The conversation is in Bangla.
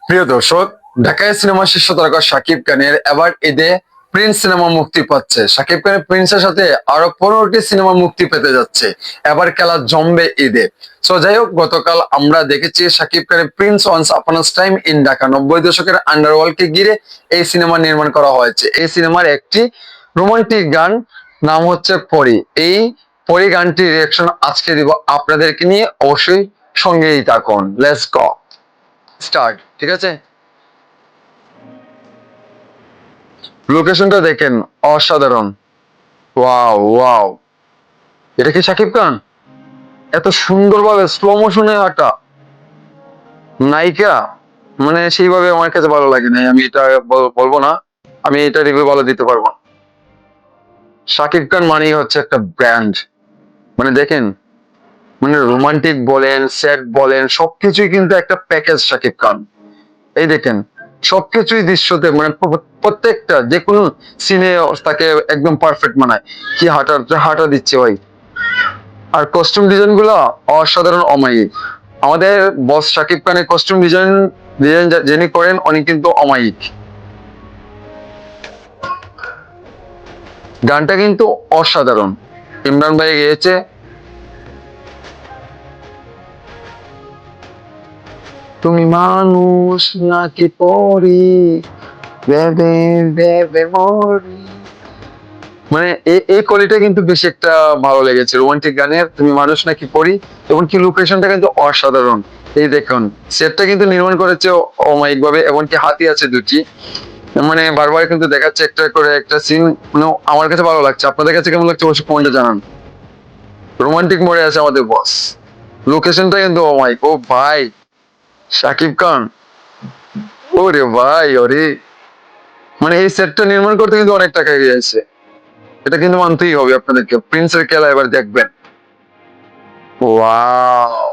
প্রিয় দর্শক, ঢাকায় সিনেমা শীর্ষ তারকা শাকিব খানের এবার ঈদে প্রিন্স সিনেমা মুক্তি পাচ্ছে। শাকিব খানের প্রিন্সের সাথে আরো 15টি সিনেমা মুক্তি পেতে যাচ্ছে। এবার খেলা জমবে ঈদে। সো যাই হোক, গতকাল আমরা দেখেছি শাকিব খানের prince once upon time in Dhaka 90 দশকের আন্ডারওয়ার্ল্ডকে ঘিরে এই সিনেমা নির্মাণ করা হয়েছে। এই সিনেমার একটি রোমান্টিক গান নাম হচ্ছে পরি। এই পরি গানটির রিয়াকশন আজকে দিব আপনাদেরকে নিয়ে, অবশ্যই সঙ্গেই থাকুন। Let's go start. ঠিক আছে, লোকেশনটা দেখেন, অসাধারণ। ওয়াও ওয়াও, এটা কি শাকিব খান? এত সুন্দরভাবে স্লো মোশনে হাঁটা নায়িকা, মানে সেইভাবে আমার কাছে ভালো লাগে নাই। আমি এটা বলবো না, আমি এটা রিভিউ ভালো দিতে পারবো না। শাকিব খান মানেই হচ্ছে একটা ব্র্যান্ড। মানে দেখেন, মানে রোমান্টিক বলেন, স্যাড বলেন, সবকিছুই কিন্তু একটা প্যাকেজ শাকিব খান। এই দেখেন, সবকিছুই দৃশ্যতে মানে প্রত্যেকটা যে কোনো সিনে তাকে একদম পারফেক্ট মানায়। কি হাঁটা হাঁটা দিচ্ছে ভাই! আর কস্টিউম ডিজাইন গুলো অসাধারণ, অমায়িক। আমাদের বস শাকিব খানের কস্টিউম ডিজাইন ডিজাইন যিনি করেন উনি কিন্তু অমায়িক। গানটা কিন্তু অসাধারণ, ইমরান ভাই গেয়েছে। তুমি মানুষ নাকি পরি, ভেবে ভেবে মরি। মানে এই কলিটা কিন্তু বেশি একটা ভালো লেগেছে রোমান্টিক গানের, তুমি মানুষ নাকি পরি। এমনকি লোকেশনটা কিন্তু অসাধারণ। এই দেখুন, সেটটা কিন্তু নির্মাণ করেছে অমায়িক ভাবে, এমনকি হাতি আছে দুটি। মানে বারবার কিন্তু দেখাচ্ছে একটা করে একটা সিন। মানে আমার কাছে ভালো লাগছে, আপনাদের কাছে কেমন লাগছে অবশ্যই কমেন্টে জানান। রোমান্টিক মোড়ে আছে আমাদের বস। লোকেশনটা কিন্তু অমায়িক। ও ভাই, শাকিব খান, ওরে ভাই ওরে! মানে এই সেটটা নির্মাণ করতে কিন্তু অনেক টাকা গিয়েছে, এটা কিন্তু মানতেই হবে আপনাদেরকে। প্রিন্সের খেলা এবার দেখবেন। ওয়াও!